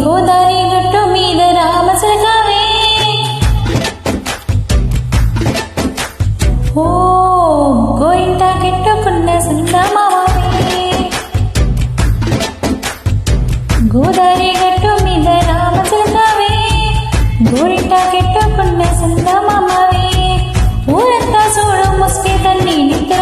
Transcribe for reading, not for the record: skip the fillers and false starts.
గోదారి గట్టు మీద రామసరగావే ఓ గోయింట కెట్టుకున్న సందమావే గోదారి గట్టు మీద రామసరగావే గోరింట కెట్టుకున్న సందమావే ఊరంతా చూడు ముస్కే తల్లి నిద్ర